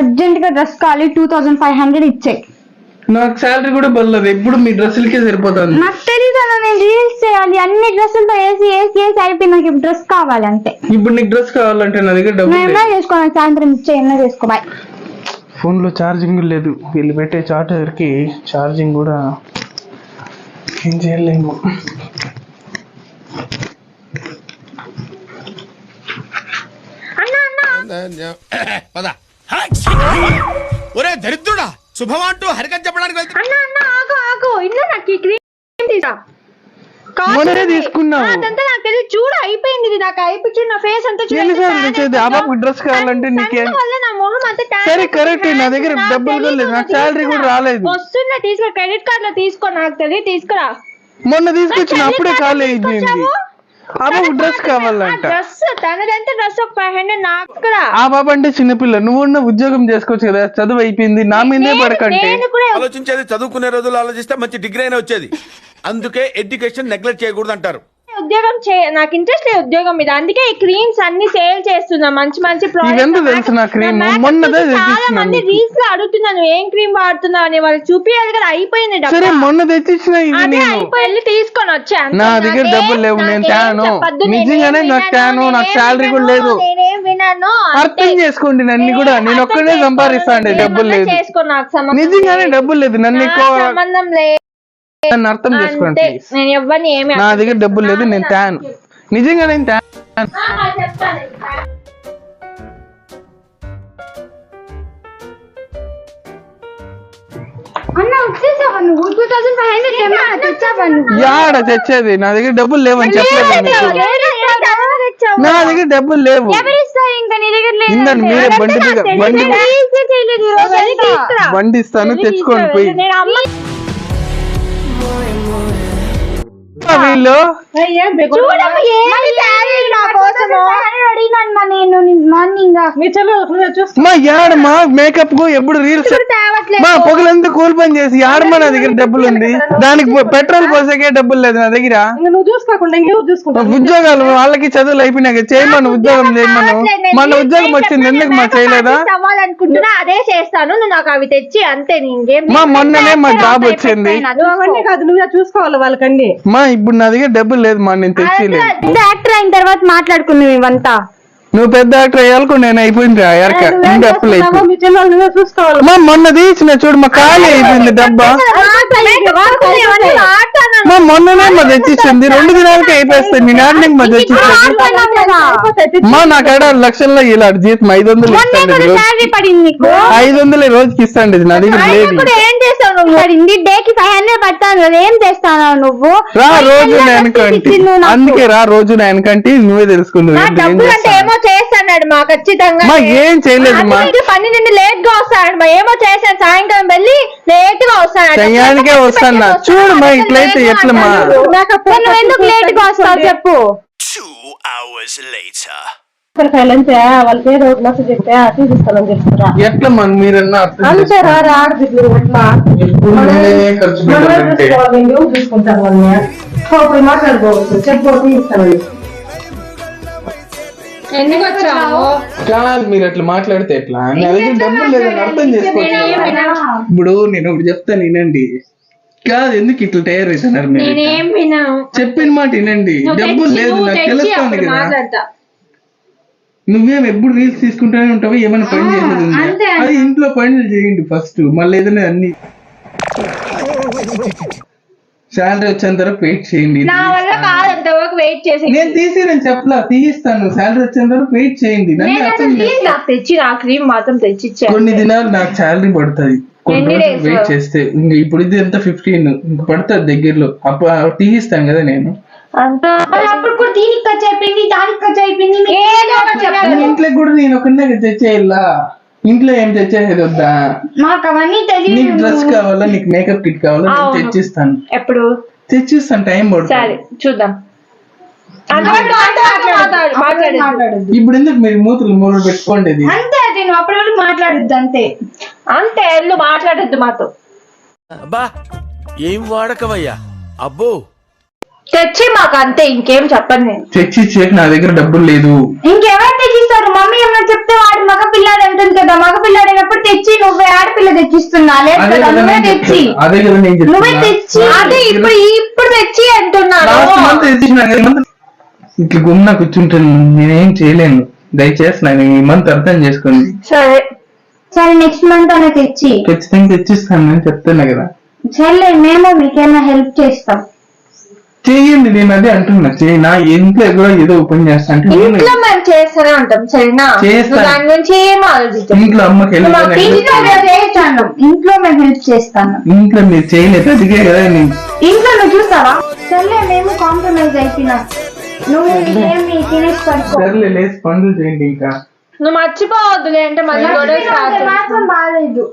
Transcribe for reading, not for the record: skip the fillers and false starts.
Urgent గా dress కావాలి 2500 ఇచ్చాయి. నాకు శాలరీ కూడా బల్లదు, ఎప్పుడు మీ డ్రెస్సులకే సరిపోతుంది. నాకు తెలీదు, నేను రీల్స్ చేయాలి, అన్ని డ్రెస్సులతో వేసి అయిపోయి నాకు డ్రెస్ కావాలి అంతే. ఇప్పుడు నీకు డ్రెస్ కావాలంటే నా దగ్గర డబ్బులు ఏమైనా చేసుకోవాలి, సాయంత్రం ఇచ్చే ఏమైనా చేసుకో. బాయ్. ఫోన్ లో ఛార్జింగ్ లేదు, వీళ్ళు పెట్టే చార్జర్ కి ఛార్జింగ్ కూడా ఏం చేయలేము. ఒరే దరిద్రుడా, శుభమంటూ హరికథ చెప్పడానికి వెళ్తా. చూడు అయిపోయింది, నాకు అయిపోయి నా ఫేస్ అంతా డ్రెస్ కావాలంటే నీకేం సరే కరెక్ట్, నా దగ్గర డబ్బులు లేదు, నాకు శాలరీ కూడా రాలేదు. వస్తున్నా తీసుకో, క్రెడిట్ కార్డ్ లో తీసుకో, నాకు తెలియదు తీసుకురా. మొన్న తీసుకొచ్చిన అప్పుడే ఖాళీ అయిపోయింది. ఆ బాబు డ్రెస్ కావాలంట. తనదంటే డ్రెస్ ఒక 500 నాకు. ఆ బాబు అంటే చిన్నపిల్ల, నువ్వు ఉద్యోగం చేసుకోవచ్చు కదా, చదువు అయిపోయింది, నా మీదే పడకంటే. ఆలోచించేది చదువుకునే రోజులు ఆలోచిస్తే మంచి డిగ్రీ అయినా వచ్చేది. అందుకే ఎడ్యుకేషన్ నెగ్లెక్ట్ చేయకూడదు అంటారు. ఉద్యోగం నాకు ఇంట్రెస్ట్ లేదు ఉద్యోగం మీద, అందుకే ఈ క్రీమ్స్ అన్ని సేల్ చేస్తున్నా, మంచి మంచి తెలుసు. నా క్రీమ్ మొన్నదే చాలా మంది రీల్స్ లో అడుగుతున్నాను ఏం క్రీమ్ వాడుతున్నా అని, వాళ్ళు చూపించాలి కదా. అయిపోయింది సరే, మొన్న తెచ్చిచ్చిన అయిపోయి తీసుకొని వచ్చా. నా దగ్గర డబ్బులు లేవు, నేను తాను నిజంగానే, నాకు తాను, నాకు శాలరీ కూడా లేదు. నేనేం విన్నాను అర్థం చేసుకోండి, నన్ను కూడా నేను ఒక్కడే సంపాదిస్తాను, డబ్బులు లేదు నిజంగానే, డబ్బులు లేదు, నన్ను సంబంధం లేదు, నన్ను అర్థం చేసుకోండి. నేను ఎవరిని ఏమి, నా దగ్గర డబ్బులు లేదు, నేను తాను నిజంగా, నేను తాను. యాడ తెచ్చేది, నా దగ్గర డబ్బులు లేవని చెప్పలేదు. నా దగ్గర డబ్బులు లేవు, మీరే బండి ఇస్తాను, తెచ్చుకోండి పోయి. వీళ్ళు యాడమా మేకప్ కు ఎప్పుడు రీల్స్ మా పొగలంతా కూల్ పని చేసి యాడమా, నా దగ్గర డబ్బులు ఉంది, దానికి పెట్రోల్ పోసేకే డబ్బులు లేదు నా దగ్గర. ఉద్యోగాలు వాళ్ళకి చదువులు అయిపోయినాక చేయమను, ఉద్యోగం చేయమను. మన ఉద్యోగం వచ్చింది, ఎందుకు మా చేయలేదా? అదే చేస్తాను, నాకు అవి తెచ్చి అంతే. మా మొన్ననే మా జాబ్ వచ్చింది, నువ్వే చూసుకోవాలి వాళ్ళకండి. మా ఇప్పుడు నా దగ్గర డబ్బులు లేదు, మా నేను తెచ్చి. యాక్టర్ అయిన తర్వాత మాట్లాడుకున్నాం ఇవంతా. నువ్వు పెద్ద యాక్టర్ అయ్యాలకు నేను అయిపోయింది మా మొన్న తీసిన చూడు, మా ఖాళీ అయిపోయింది డబ్బా. మా మొన్ననే మా తెచ్చిచ్చింది, 2 దినాలకి అయిపోతుంది. నేను ఆడికి మా తెచ్చిచ్చింది. మా నాకాడ లక్షల్లో ఇలా జీతం 500 ఇస్తాండి, 500 రోజుకి ఇస్తాండి, నా దగ్గర లేదు. డేకి 500 పడతాను, ఏం చేస్తాను నువ్వు? రా రోజు నేనకంటే, అందుకే రా రోజు నేనకంటే, నువ్వే తెలుసుకున్నావు ఏమో చేస్తాడు మా ఖచ్చితంగా. ఏం చేయలేదు, మా 12 లేట్ గా వస్తాడు, ఏమో చేశాను, సాయంకాలం వెళ్ళి లేట్ గా వస్తాను, టయానికే వస్తాను. చూడు మా ఇట్లయితే ఎట్లా మా ఎందుకు లేట్ గా వస్తావు చెప్పు. 2 hours later. ఎట్లా మన మీరన్నా మాట్లాడుకోవచ్చు, చెప్పి ఇస్తాను. ఎందుకు వచ్చావు? మీరు అట్లా మాట్లాడితే ఎట్లా? డబ్బులు లేదని అర్థం చేసుకోవచ్చు. ఇప్పుడు నేను ఒకటి చెప్తాను, వినండి. కాదు, ఎందుకు ఇట్లా తయారు అవుతున్నారు మీరు? చెప్పిన మాట వినండి, డబ్బులు లేదు నాకు తెలుస్తాను కదా. నువ్వేం ఎప్పుడు రీల్స్ తీసుకుంటానే ఉంటావు, ఏమైనా పని చేసేది ఉందా? అది ఇంట్లో పనులు చేయండి ఫస్ట్, మళ్ళీ ఏదైనా అన్ని. శాలరీ వచ్చేంత వరకు వెయిట్ చేయండి. నేను తీసి నేను చెప్పలా, తీయిస్తాను. శాలరీ వచ్చేంత వరకు వెయిట్ చేయండి. కొన్ని దినాలు నాకు శాలరీ పడుతుంది, కొన్ని రోజులు వెయిట్ చేస్తే. ఇంక ఇప్పుడు ఇది ఎంత 15 ఇంక పడుతుంది దగ్గరలో, అప్పుడు తీయిస్తాను కదా నేను. ఇంట్లో కూడా నేను ఒకనే తెచ్చేయాలా, ఇంట్లో ఏం తెచ్చేసేది వద్దా? నీకు డ్రెస్ కావాలా, నీకు మేకప్ కిట్ కావాలా, నేను తెచ్చిస్తాను. ఎప్పుడు తెచ్చిస్తాను, టైం పడుతుంది, చూద్దాం. ఇప్పుడు ఎందుకు మీరు మూతలు పెట్టుకోండి? అంతే, నేను అప్పటి వరకు మాట్లాడద్దు, అంతే అంతే. ఎల్లు మాట్లాడద్దు మాతో. అబ్బా ఏం వాడకవయ్యా, అబ్బో తెచ్చి మాకు అంతే, ఇంకేం చెప్పను నేను. తెచ్చి నా దగ్గర డబ్బులు లేదు. ఇంకెవరు తెచ్చిస్తారు? మమ్మీ ఏమన్నా చెప్తే వాడు మగ పిల్లాడు అంటుంది కదా, మగ పిల్లాడైనప్పుడు నువ్వే ఆడపిల్ల తెచ్చిస్తున్నా లేదు అదే కదా కదా నువ్వే నేను తెచ్చి చెప్తున్నా. అదే కదా నేను నువ్వే చెప్తున్నా. తెచ్చి అదే ఇప్పుడు తెచ్చి అంటున్నాను. లాస్ట్ మంత్ తెచ్చినా కదా, ఈ month ఇట్లా గుమ్మ కూర్చుంటాను, నేనేం చేయలేను. దయచేసి నేను ఈ మంత్ అర్థం చేసుకోండి. సరే సరే నెక్స్ట్ మంత్ అనే తెచ్చి ఖచ్చితంగా తెచ్చిస్తాను నేను చెప్తున్నా కదా. సర్లే మేము మీకేమైనా హెల్ప్ చేస్తాం. చేయండి, నేను అదే అంటున్నా. నా ఇంట్లో కూడా ఏదో ఓపెన్ చేస్తా అంటే నేను ఇంట్లో మేము చేస్తూనే ఉంటాం సరేనా. చేస్తా. నువ్వు దాని గురించి ఏం ఆలోచించాం. ఇంట్లో అమ్మకి help మా చేయలేదు. ఇంట్లో మేము చేస్తాను, ఇంట్లో మేము హెల్ప్ చేస్తాను. ఇంట్లో మీరు చేయలేదు, అందుకే కదా నేను ఇంట్లో నువ్వు చూస్తావా? సర్లే మేము కాంప్రమైజ్ అయిపోయినాం. నువ్వు ఏమి తినేసి పడుకో. సర్లే లేచి పనులు చేయండి ఇంకా. నువ్వు మర్చిపోవద్దులే అంటే మళ్ళీ గొడవ స్టార్ట్ మాత్రం బాగాలేదు.